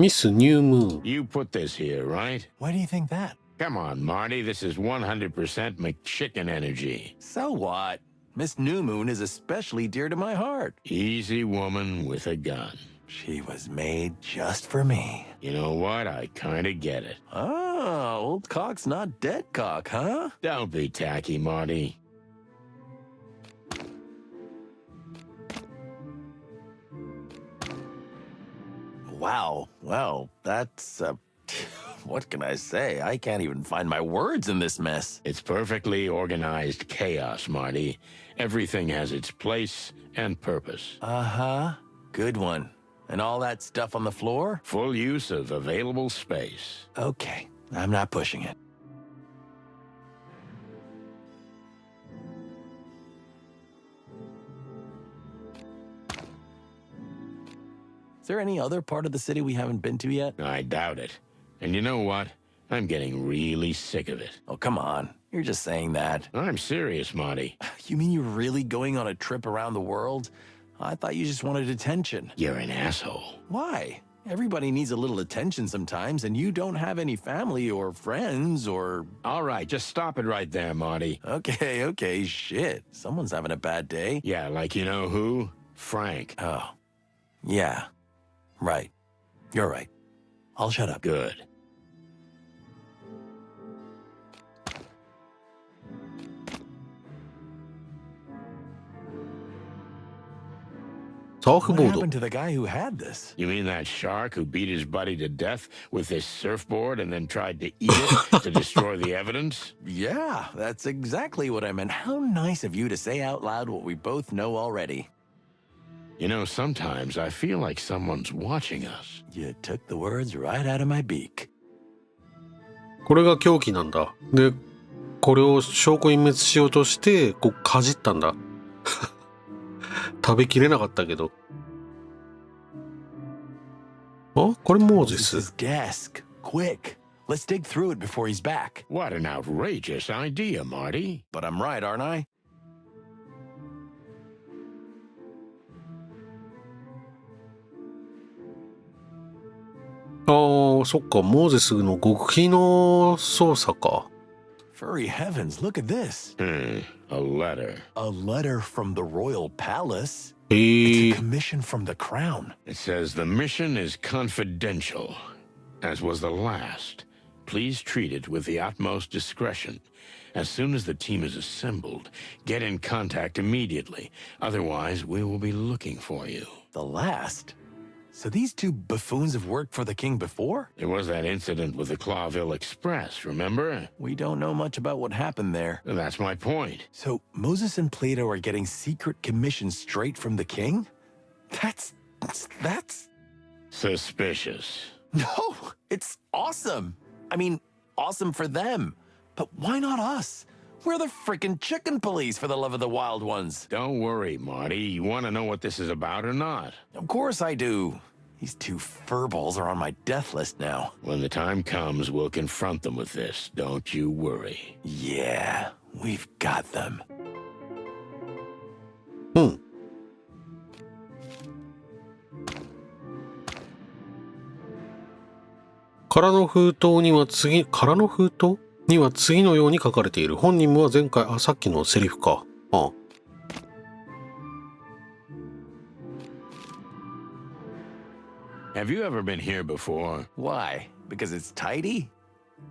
Miss New Moon. You put this here, right? Why do you think that? Come on, Marty. This is 100% McChicken energy. So what? Miss New Moon is especially dear to my heart. Easy woman with a gun. She was made just for me. You know what? I kind of get it. Ah, old cock's not dead cock, huh? Don't be tacky, Marty. Wow. Well, that's, what can I say? I can't even find my words in this mess. It's perfectly organized chaos, Marty. Everything has its place and purpose. Uh-huh. Good one. And all that stuff on the floor? Full use of available space. Okay. I'm not pushing it. Is there any other part of the city we haven't been to yet? I doubt it. And you know what? I'm getting really sick of it. Oh, come on. You're just saying that. I'm serious, Marty. You mean you're really going on a trip around the world? I thought you just wanted attention. You're an asshole. Why? Everybody needs a little attention sometimes, and you don't have any family or friends or... All right, just stop it right there, Marty. Okay, shit. Someone's having a bad day. Yeah, like you know who? Frank. Oh. Yeah. Right. You're right. I'll shut up. Good. What サーフボード happened to the guy who had this? You mean that shark who beat his buddy to death with this surfboard and then tried to eat it to destroy the evidence? Yeah, that's exactly what I meant. How nice of you to say out loud what we both know already. You know, sometimes I feel like someone's watching us. You took the words right out of my beak. これが凶器なんだ。で、これを証拠隠滅しようとして、こうかじったんだ。食べきれなかったけど。あ、これモーゼ This ス。 is desk. Quick. Let's dig through it before he's back. What an outrageous idea, Marty. But I'm right, aren't I? あー、そっか、モーゼスの極秘の捜査か。Furry heavens, look at this. A letter. A letter from the royal palace. へ It's え a commission from the crown. It says the mission is confidential, as was the last. Please treat it with the utmost discretion. As soon as the team is assembled, get in contact immediately. Otherwise, we will be looking for you. The last? So these two buffoons have worked for the king before? There was that incident with the Clawville Express, remember? We don't know much about what happened there. That's my point. So Moses and Plato are getting secret commissions straight from the king? That's... Suspicious. No, it's awesome. I mean, awesome for them. But why not us? We're the frickin' chicken police, for the love of the wild ones. Don't worry, Marty. You want to know what this is about or not? Of course I do. These two furballs are on my death list now. When the time comes, we'll confront them with this. Don't you worry. Yeah, we've got them. うん。空の封筒には次のように書かれている。本人は前回、さっきのセリフか。ああ。Have you ever been here before? Why? Because it's tidy?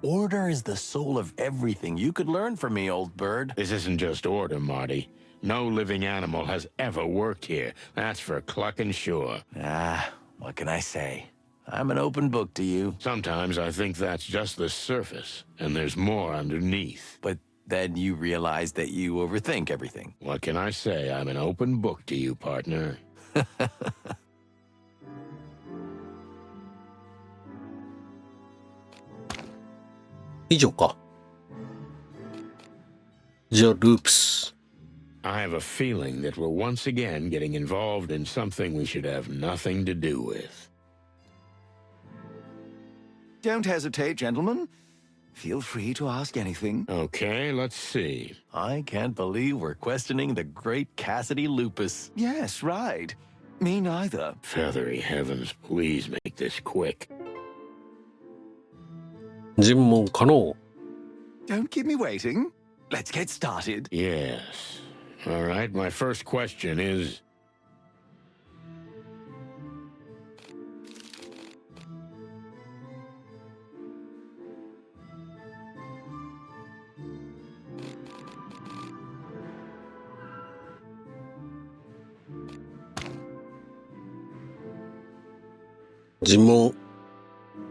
Order is the soul of everything. You could learn from me, old bird. This isn't just order, Marty. No living animal has ever worked here. That's for clucking sure. Ah, what can I say? I'm an open book to you. Sometimes I think that's just the surface, and there's more underneath. But then you realize that you overthink everything. What can I say? I'm an open book to you, partner. 以上か。じゃあ、ループス。I have a feeling that we're once again getting involved in something we should have nothing to do with. Don't hesitate, gentlemen. Feel free to ask anything. Okay, let's see. I can't believe we're questioning the great Cassidy Lupus. Yes, right. Me neither. Feathery heavens, please make this quick. 尋問可能。 Don't keep me waiting. Let's get started. Yes. All right, my first question is...尋問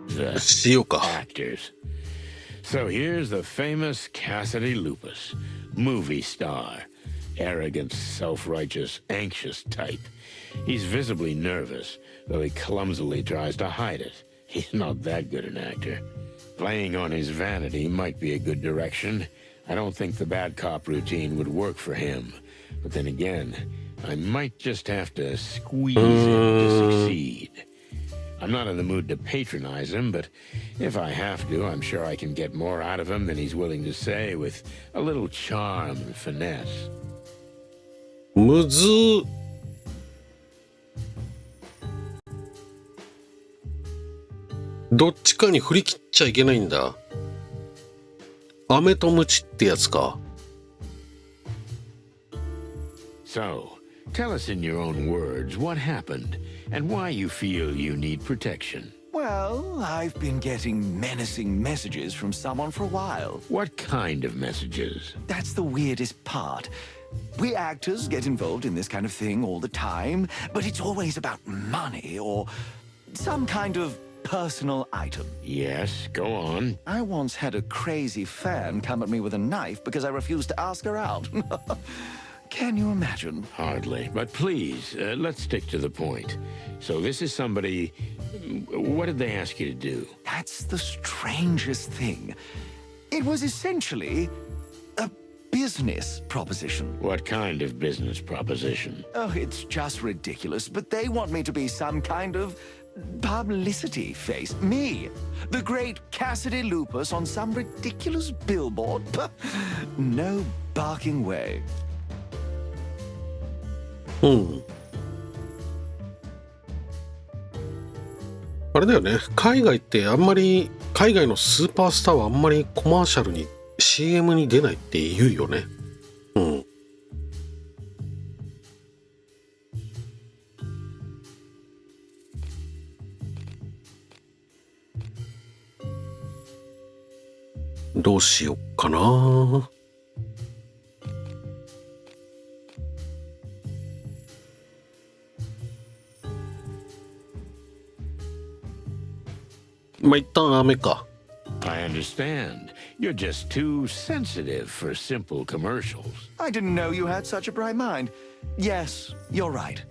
the しようか。 actors. So here's the famous Cassidy Lupus, movie star, arrogant, self-righteous, anxious type. He's visibly nervous, though he clumsily tries to hide it. He's not that good an actor. Playing on his vanity might be a good direction. I don't think the bad cop routine would work for him. But then again, I might just have to squeeze him to succeed. I'm not in the mood to patronize him, but if I have to, I'm sure I can get more out of him than he's willing to say with a little charm and finesse. むずー。どっちかに振り切っちゃいけないんだ。飴とムチってやつか。So, tell us in your own words what happened and why you feel you need protection. Well, I've been getting menacing messages from someone for a while. What kind of messages? That's the weirdest part. We actors get involved in this kind of thing all the time, but it's always about money or some kind of personal item. Yes, go on. I once had a crazy fan come at me with a knife because I refused to ask her out. Can you imagine? Hardly. But please, let's stick to the point. So this is somebody... What did they ask you to do? That's the strangest thing. It was essentially a business proposition. What kind of business proposition? Oh, it's just ridiculous, but they want me to be some kind of publicity face. Me, the great Cassidy Lupus on some ridiculous billboard. No barking way. うん。あれだよね。海外ってあんまり、海外のスーパースターはあんまりコマーシャルに CM に出ないって言うよね。うん。どうしよっかな。まあ一旦雨か。I understand. You're just too sensitive for simple commercials. I didn't know you had such a bright mind. Yes, you're right.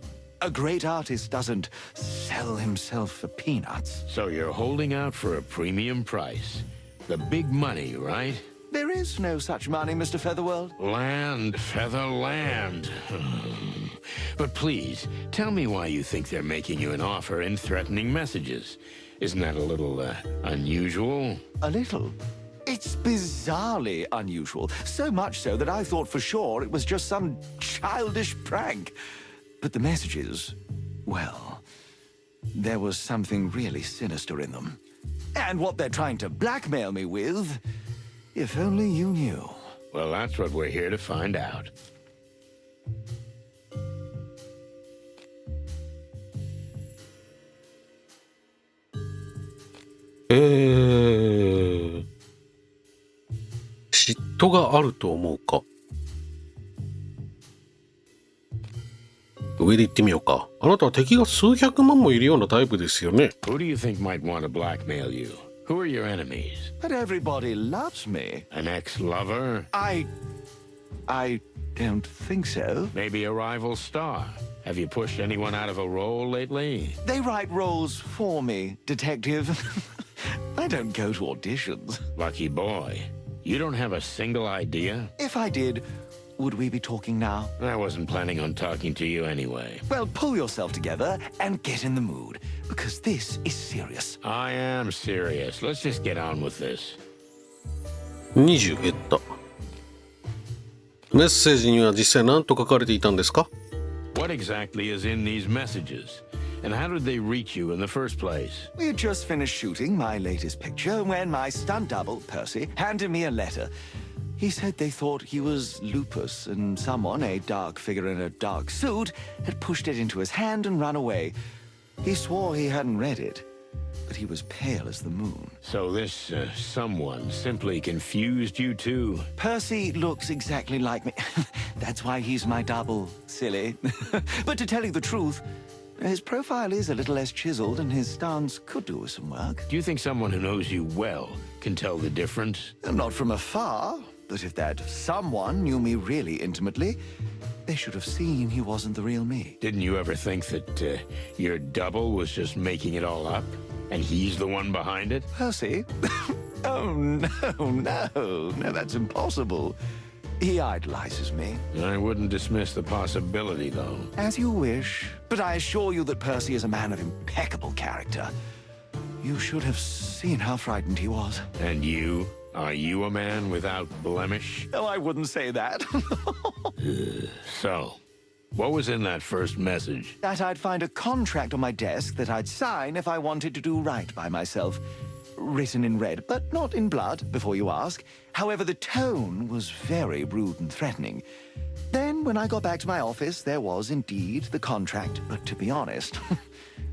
A great artist doesn't sell himself for peanuts. So you're holding out for a premium price. The big money, right? There is no such money, Mr. Featherworld. Land, feather, land. But please, tell me why you think they're making you an offer in threatening messages. Isn't that a little, unusual? A little. It's bizarrely unusual. So much so that I thought for sure it was just some childish prank. But the messages, well, there was something really sinister in them. And what they're trying to blackmail me with, if only you knew. Well, that's what we're here to find out.嫉妬があると思うか。上で行ってみようか。あなたは敵が数百万もいるようなタイプですよね。Who do you think might want to blackmail you? Who are your enemies? But everybody loves me. An ex-lover? I don't think so. Maybe a rival star? Have you pushed anyone out of a role lately? They write roles for me, detective. I don't go to auditions. Lucky boy. You don't have a single idea? If I did, would we be talking now? I wasn't planning on talking to you anyway. Well, pull yourself together and get in the mood, because this is serious. I am serious. Let's just get on with this. 20減った。メッセージには実際何と書かれていたんですか？ What exactly is in these messages? And how did they reach you in the first place? We had just finished shooting my latest picture when my stunt double, Percy, handed me a letter. He said they thought he was Lupus, and someone, a dark figure in a dark suit, had pushed it into his hand and run away. He swore he hadn't read it, but he was pale as the moon. So this someone simply confused you two? Percy looks exactly like me. That's why he's my double, silly. But to tell you the truth, his profile is a little less chiseled and his stance could do with some work. Do you think someone who knows you well can tell the difference? Not from afar, but if that someone knew me really intimately, they should have seen he wasn't the real me. Didn't you ever think that your double was just making it all up? And he's the one behind it? Percy? Oh, no, that's impossible. He idolizes me. I wouldn't dismiss the possibility, though. As you wish, but I assure you that Percy is a man of impeccable character. You should have seen how frightened he was. And you? Are you a man without blemish? Oh, I wouldn't say that. So, what was in that first message? That I'd find a contract on my desk that I'd sign if I wanted to do right by myself. Written in red, but not in blood, before you ask. However, the tone was very rude and threatening. Then, when I got back to my office, there was indeed the contract, but to be honest,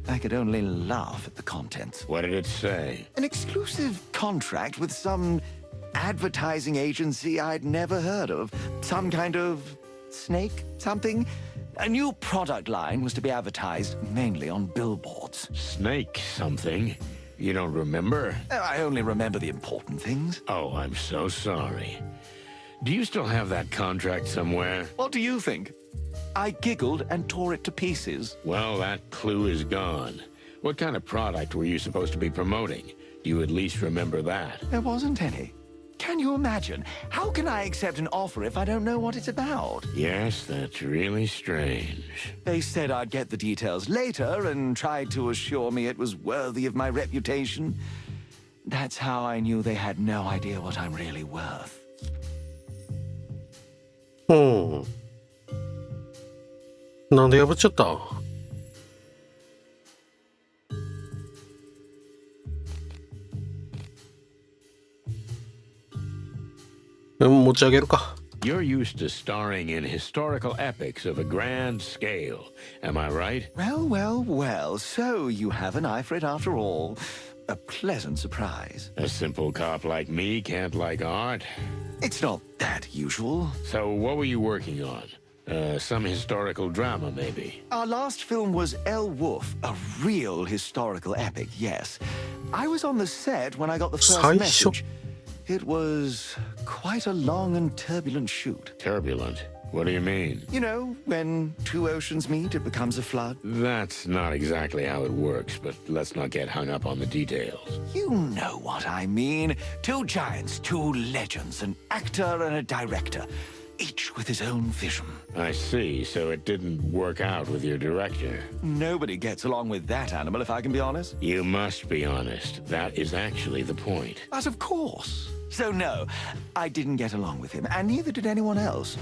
I could only laugh at the contents. What did it say? An exclusive contract with some advertising agency I'd never heard of. Some kind of snake something. A new product line was to be advertised mainly on billboards. Snake something? You don't remember? I only remember the important things. Oh, I'm so sorry. Do you still have that contract somewhere? What do you think? I giggled and tore it to pieces. Well, that clue is gone. What kind of product were you supposed to be promoting? Do you at least remember that? There wasn't any. Can you imagine? How can I accept an offer if I don't know what it's about? Yes, that's really strange. They said I'd get the details later and tried to assure me it was worthy of my reputation. That's how I knew they had no idea what I'm really worth. なんで破っちゃった？持ち上げるか。You're used to starring in historical epics of a grand scale, am I right? Well, so you have an eye for it after all. A pleasant surprise. A simple cop like me can't like art. It's not that usual. So what were you working on? Some historical drama, maybe? Our last film was El Wolf, a real historical epic, yes. I was on the set when I got the first message. It was quite a long and turbulent shoot. Turbulent? What do you mean? You know, when two oceans meet, it becomes a flood. That's not exactly how it works, but let's not get hung up on the details. You know what I mean. Two giants, two legends, an actor and a director, each with his own vision. I see, so it didn't work out with your director. Nobody gets along with that animal, if I can be honest. You must be honest. That is actually the point. But of course. So no, I didn't get along with him, and neither did anyone else.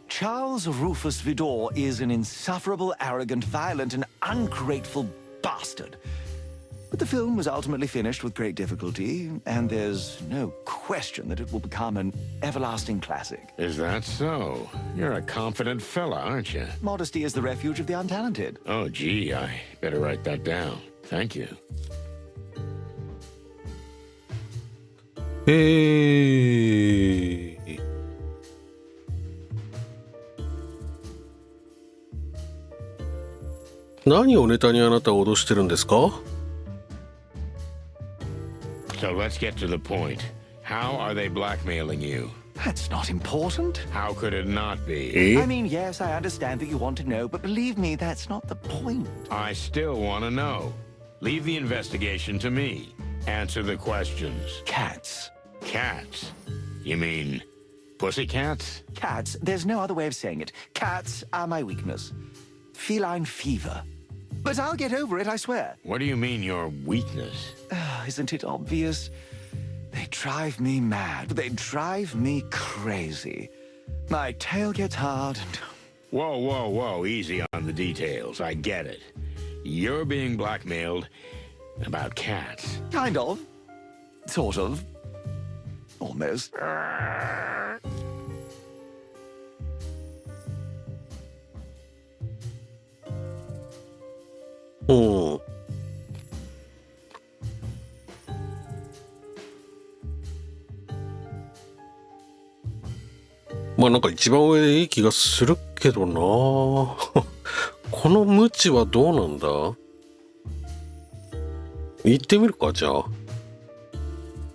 Charles Rufus Vidor is an insufferable, arrogant, violent, and ungrateful bastard. But the film was ultimately finished with great difficulty, and there's no question that it will become an everlasting classic. Is that so? You're a confident fella, aren't you? Modesty is the refuge of the untalented. Oh, gee, I better write that down. Thank you. 何をネタにあなたを脅してるんですか？ So let's get to the point. How are they blackmailing you? That's not important. How could it not be? I mean, yes, I understand that you want to know, but believe me, that's not the point. I still want to know. Leave the investigation to me. Answer the questions. Cats. Cats? You mean pussycats? Cats, there's no other way of saying it. Cats are my weakness. Feline fever. But I'll get over it, I swear. What do you mean, your weakness? Isn't it obvious? They drive me mad. They drive me crazy. My tail gets hard and... Whoa, easy on the details. I get it. You're being blackmailed about cats. Kind of. Sort of. Almost. うん。まあなんか一番上でいい気がするけどなこの無知はどうなんだ。行ってみるかじゃあ。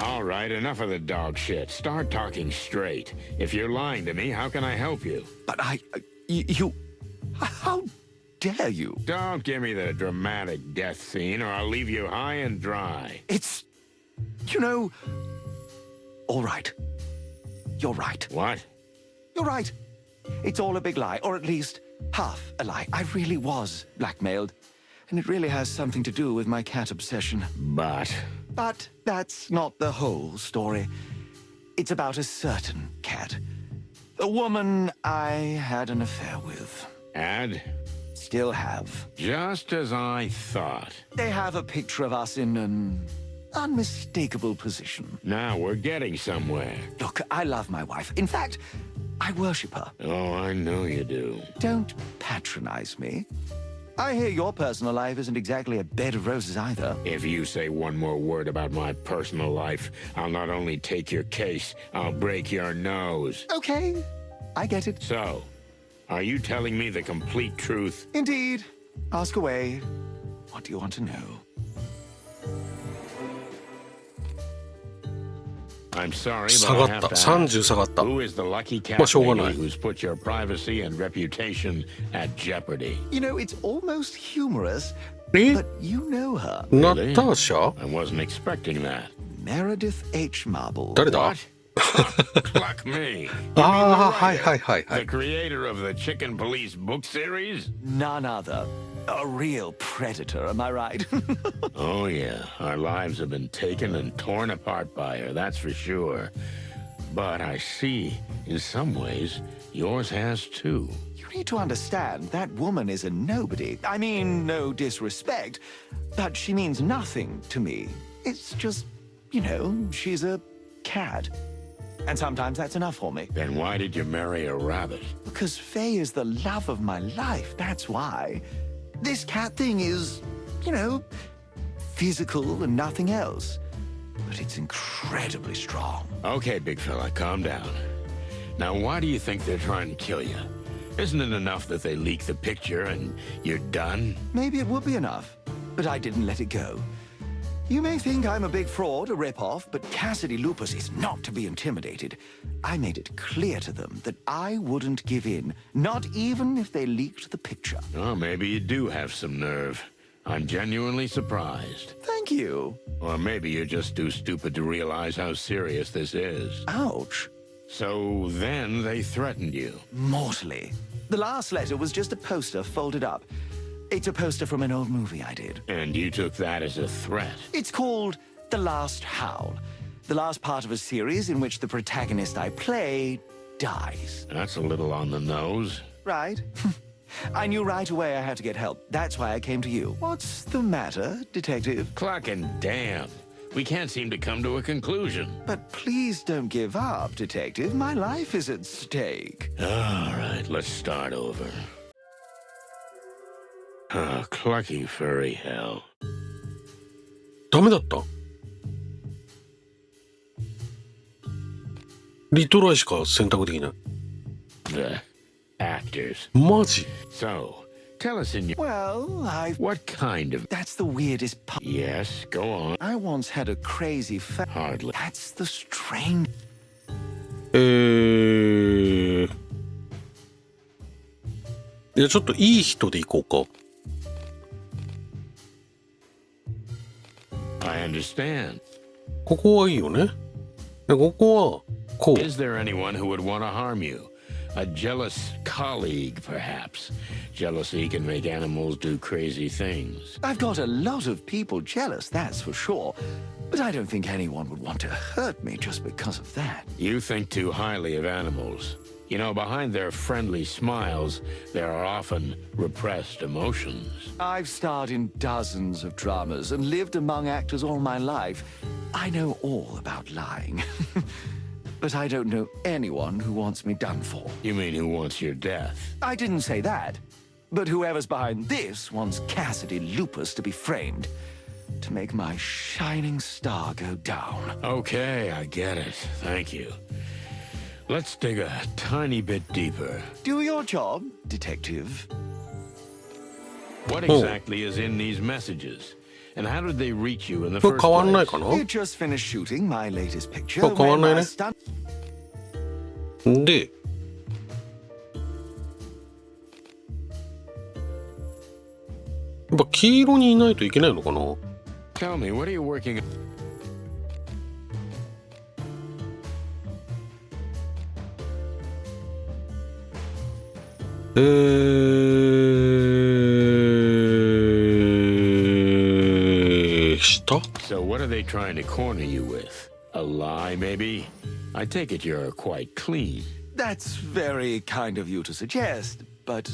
All right, enough of the dog shit. Start talking straight. If you're lying to me, how can I help you? But you... How dare you? Don't give me the dramatic death scene or I'll leave you high and dry. It's... You know... All right. You're right. What? You're right. It's all a big lie, or at least half a lie. I really was blackmailed. And it really has something to do with my cat obsession. But that's not the whole story. It's about a certain cat. A woman I had an affair with. and Still have. just as I thought. They have a picture of us in an unmistakable position. Now we're getting somewhere. Look, I love my wife. In fact, I worship her. Oh, I know you do. Don't patronize me. I hear your personal life isn't exactly a bed of roses either. If you say one more word about my personal life, I'll not only take your case, I'll break your nose. Okay, I get it. So, are you telling me the complete truth? Indeed. Ask away. What do you want to know? I'm sorry, 下 but が I っ have た。 to ask. 30下がった。 Who is the lucky cat まあしょうがない。 lady who's put your privacy and reputation at jeopardy? You know, it's almost humorous, え but you know her. ナターシャ I wasn't expecting that. Meredith H. Marble. 誰だ What? Pluck me. You ああ、 mean はい the はいはいは The い。 creator of the Chicken Police book series? None other. A real predator, am I right? Oh, yeah. Our lives have been taken and torn apart by her, that's for sure. But I see, in some ways, yours has too. You need to understand that woman is a nobody. I mean, no disrespect, but she means nothing to me. It's just, you know, she's a cat. And sometimes that's enough for me. Then why did you marry a rabbit? Because Faye is the love of my life, that's why. This cat thing is, you know, physical and nothing else. But it's incredibly strong. Okay, big fella, calm down. Now, why do you think they're trying to kill you? Isn't it enough that they leak the picture and you're done? Maybe it would be enough, but I didn't let it go. You may think I'm a big fraud, a rip-off, but Cassidy Lupus is not to be intimidated. I made it clear to them that I wouldn't give in, not even if they leaked the picture. Oh, maybe you do have some nerve. I'm genuinely surprised. Thank you. Or maybe you're just too stupid to realize how serious this is. Ouch. So then they threatened you. Mortally. The last letter was just a poster folded up. It's a poster from an old movie I did. And you took that as a threat. It's called The Last Howl. The last part of a series in which the protagonist I play dies. That's a little on the nose. Right? I knew right away I had to get help. That's why I came to you. What's the matter, detective? Clucking damn. We can't seem to come to a conclusion. But please don't give up, detective. My life is at stake. All right, let's start over. Oh, clucky furry hell. ダメだったリトライしか選択できない。 The actors. マジ So, tell us in your... Well, What kind of... That's the weirdest part. Yes, go on. I once had a crazy Hardly. That's the strange... いや、ちょっといい人で行こうか。I understand. ここはいいよね。でここは、こう。 Is there anyone who would want to harm you? A jealous colleague, perhaps. Jealousy can make animals do crazy things. I've got a lot of people jealous, that's for sure. But I don't think anyone would want to hurt me just because of that. You think too highly of animals. You know, behind their friendly smiles, there are often repressed emotions. I've starred in dozens of dramas and lived among actors all my life. I know all about lying. But I don't know anyone who wants me done for. You mean who wants your death? I didn't say that. But whoever's behind this wants Cassidy Lupus to be framed. To make my shining star go down. Okay, I get it. Thank you. Let's dig a tiny bit deeper. Do your job, detective. What exactly is in these messages? And how did they reach you in the これ first 変わんない place? かな You just finished shooting my latest picture. これ変わんないね when my stunt- で、やっぱ黄色にいないといけないのかな Tell me, what are you working on? 下 So what are they trying to corner you with? A lie, maybe? I take it you're quite clean. That's very kind of you to suggest, but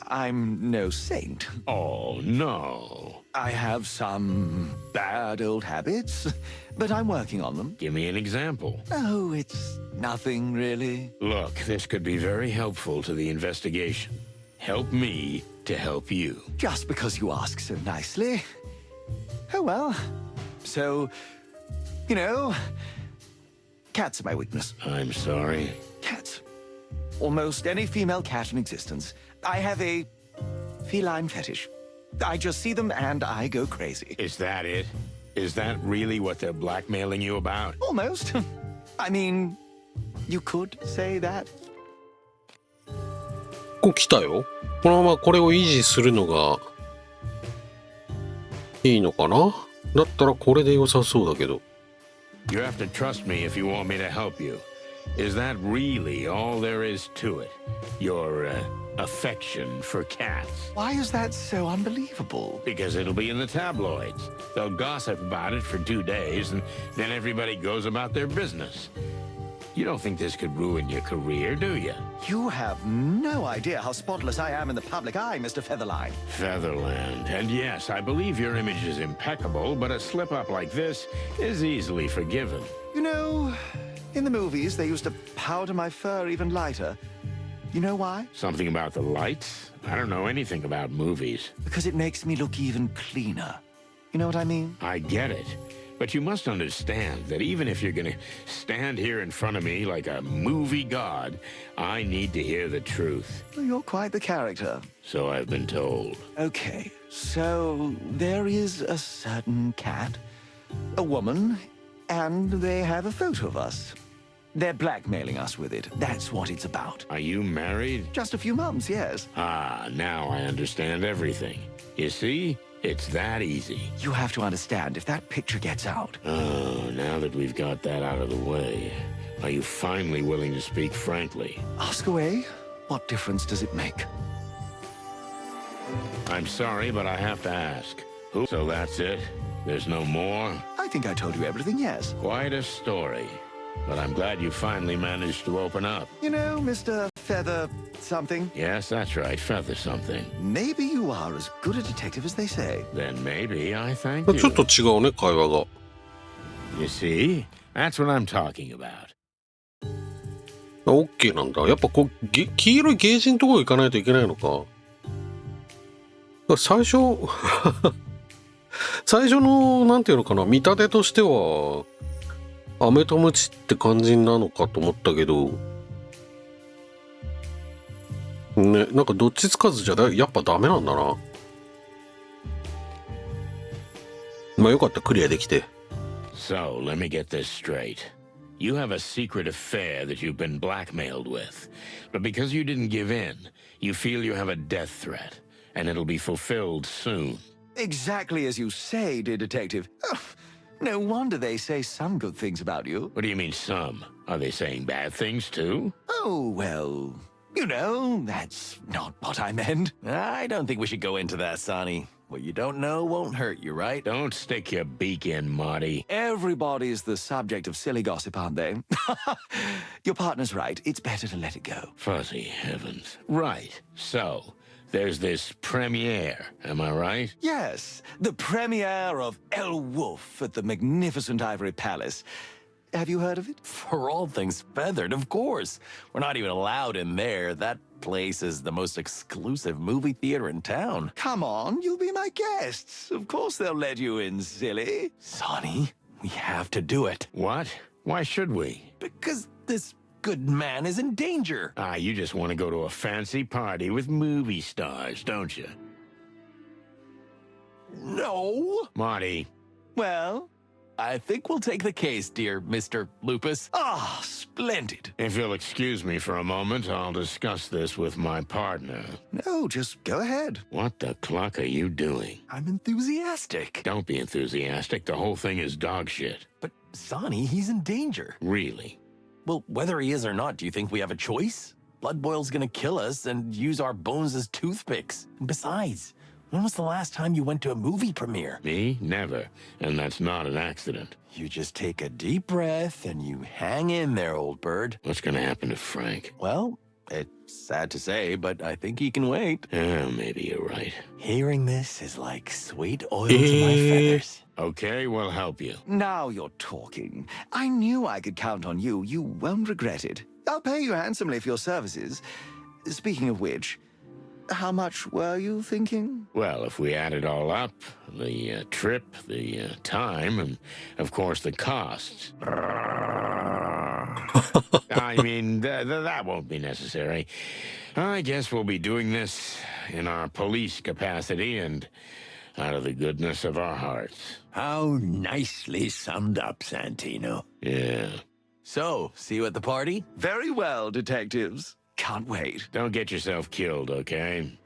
I'm no saint. Oh, no. I have some bad old habits, but I'm working on them. Give me an example. Oh, it's nothing really. Look, this could be very helpful to the investigation. Help me to help you. Just because you ask so nicely. Oh well. So, you know, cats are my weakness. I'm sorry. Cats. Almost any female cat in existence. I have a feline fetish. I just see them and I go crazy. Is that it? Is that really what they're blackmailing you about? Almost. I mean, you could say that. ここ来たよ。このままこれを維持するのがいいのかな。だったらこれで良さそうだけど。 You have to trust me if you want me to help you. Is that really all there is to it? Your affection for cats? Why is that so unbelievable? Because it'll be in the tabloids. They'll gossip about it for 2 days, and then everybody goes about their business. You don't think this could ruin your career, do you? You have no idea how spotless I am in the public eye, Mr. Featherline. Featherland. And yes, I believe your image is impeccable, but a slip-up like this is easily forgiven. You know, in the movies, they used to powder my fur even lighter. You know why? Something about the lights? I don't know anything about movies. Because it makes me look even cleaner. You know what I mean? I get it. But you must understand that even if you're gonna stand here in front of me like a movie god, I need to hear the truth. Well, you're quite the character. So I've been told. Okay, so there is a certain cat, a woman, and they have a photo of us. They're blackmailing us with it. That's what it's about. Are you married? Just a few months, yes. Ah, now I understand everything. You see? It's that easy. You have to understand, if that picture gets out. Oh, now that we've got that out of the way, are you finally willing to speak frankly? Ask away. What difference does it make? I'm sorry, but I have to ask. Who? So that's it? There's no more? I think I told you everything, yes. Quite a story. But I'm glad you finally managed to open up. You know, Mr. Feather something, Yes, that's right. Feather something. maybe you are as good a detective as they say. Then maybe I thank ちょっと you. 違うね、会話が。 You see? That's what I'm talking about. OK なんだ。やっぱこう、黄色いゲージのところ行かないといけないのか。最初、最初の、なんていうのかな、見立てとしては、飴とムチって感じなのかと思ったけど、ね、なんかどっちつかずじゃやっぱダメなんだな。まあよかった、クリアできて。So, let me get this straight. You have a secret affair that you've been blackmailed with. But because you didn't give in, you feel you have a death threat, and it'll be fulfilled soon. Exactly as you say, dear detective. Oh, no wonder they say some good things about you. What do you mean, some? Are they saying bad things too? Oh, well, you know, that's not what I meant. I don't think we should go into that, Sonny. What you don't know won't hurt you, right? Don't stick your beak in, Marty. Everybody's the subject of silly gossip, aren't they? Your partner's right. It's better to let it go. Fuzzy heavens. Right. So, there's this premiere, am I right? Yes, the premiere of El Wolf at the magnificent Ivory Palace. Have you heard of it? For all things feathered, of course. We're not even allowed in there. That place is the most exclusive movie theater in town. Come on, you'll be my guests. Of course they'll let you in, silly. Sonny, we have to do it. What? Why should we? Because this good man is in danger. You just want to go to a fancy party with movie stars, don't you? No. Marty. Well? I think we'll take the case, dear Mr. Lupus. Ah, splendid. If you'll excuse me for a moment, I'll discuss this with my partner. No, just go ahead. What the cluck are you doing? I'm enthusiastic. Don't be enthusiastic. The whole thing is dog shit. But, Sonny, he's in danger. Really? Well, whether he is or not, do you think we have a choice? Blood Boil's gonna kill us and use our bones as toothpicks. And besides, when was the last time you went to a movie premiere? Me? Never. And that's not an accident. You just take a deep breath and you hang in there, old bird. What's gonna happen to Frank? Well, it's sad to say, but I think he can wait. Maybe you're right. Hearing this is like sweet oil to my feathers. Okay, we'll help you. Now you're talking. I knew I could count on you. You won't regret it. I'll pay you handsomely for your services. Speaking of which, how much were you thinking? Well, if we add it all up, the trip, the time, and, of course, the costs. I mean, that won't be necessary. I guess we'll be doing this in our police capacity and out of the goodness of our hearts. How nicely summed up, Santino. Yeah. So, see you at the party? Very well, detectives. Can't wait. Don't get yourself killed, okay?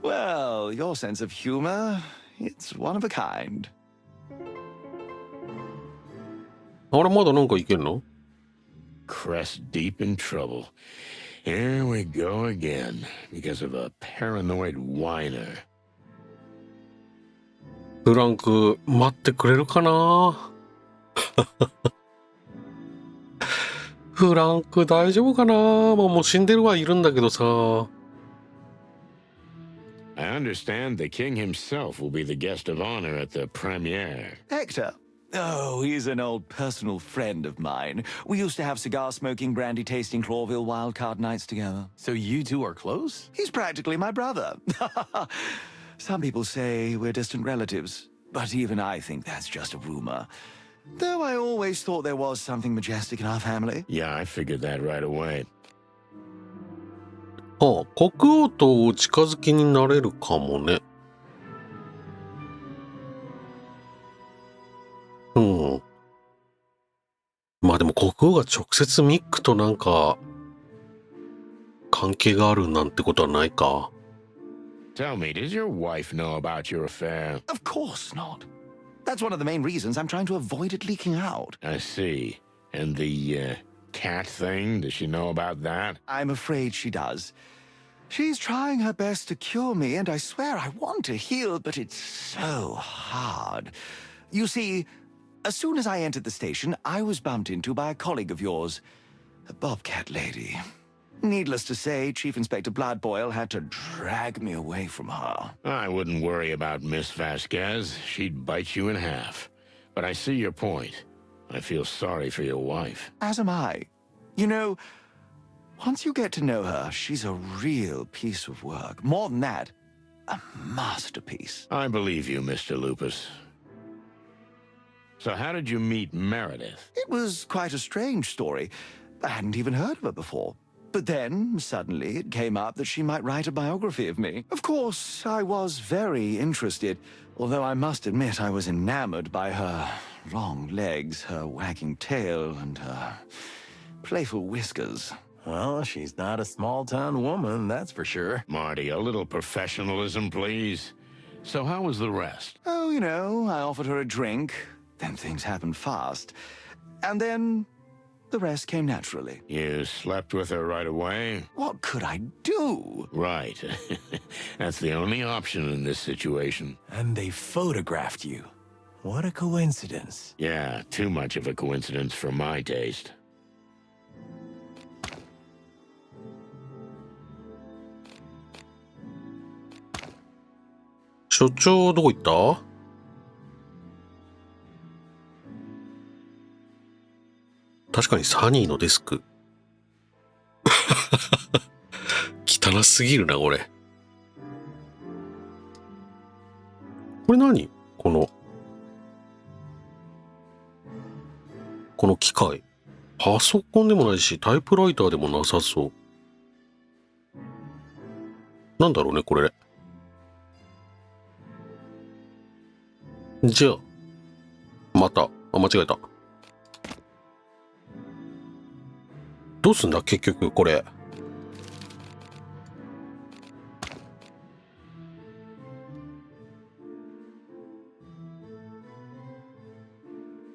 Well, your sense of humor, it's one of a kind. あれまだなんかいけんの？ Crest deep in trouble. Here we go again, because of a paranoid whiner. フランク、待ってくれるかなフランク大丈夫かなもう死んでるはいるんだけどさ。I understand the king himself will be the guest of honor at the premiere. Hector? Oh, he's an old personal friend of mine. We used to have cigar-smoking, brandy-tasting Clawville wildcard nights together. So you two are close? He's practically my brother. Some people say we're distant relatives, but even I think that's just a rumor. Though I always thought there was something majestic in our family. Yeah, I figured that right away. ああ、国王とお近づきになれるかもね。うん。まあでも国王が直接ミックとなんか関係があるなんてことはないか。Tell me, does your wife know about your affair? Of course not. That's one of the main reasons I'm trying to avoid it leaking out. I see. And the, cat thing, does she know about that? I'm afraid she does. She's trying her best to cure me, and I swear I want to heal, but it's so hard. You see, as soon as I entered the station, I was bumped into by a colleague of yours, a bobcat lady. Needless to say, Chief Inspector Bloodboil had to drag me away from her. I wouldn't worry about Miss Vasquez. She'd bite you in half. But I see your point. I feel sorry for your wife. As am I. You know, once you get to know her, she's a real piece of work. More than that, a masterpiece. I believe you, Mr. Lupus. So how did you meet Meredith? It was quite a strange story. I hadn't even heard of her before. But then, suddenly, it came up that she might write a biography of me. Of course, I was very interested, although I must admit I was enamored by her long legs, her wagging tail, and her playful whiskers. Well, she's not a small-town woman, that's for sure. Marty, a little professionalism, please. So how was the rest? Oh, you know, I offered her a drink. Then things happened fast. And then The rest came naturally. You slept with her right away? What could I do? Right. That's the only option in this situation. And they photographed you. What a coincidence. Yeah, too much of a coincidence for my taste. 所長どこ行った？確かにサニーのデスク。汚すぎるな、これ。これ何？この機械。パソコンでもないし、タイプライターでもなさそう。なんだろうね、これ。じゃあ、また。あ、間違えた。どうすんだ結局これ。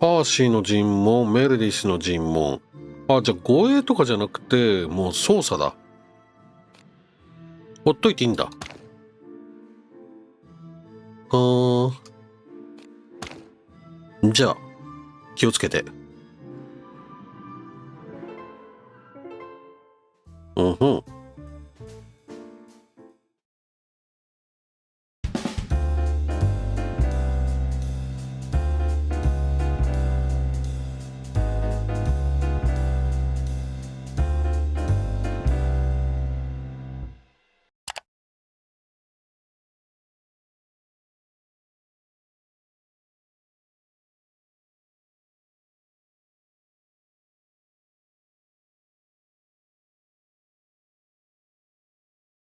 パーシーの尋問、メルディスの尋問。あ、じゃあ護衛とかじゃなくて、もう捜査だ。ほっといていいんだ。じゃあ、気をつけて。うんうん。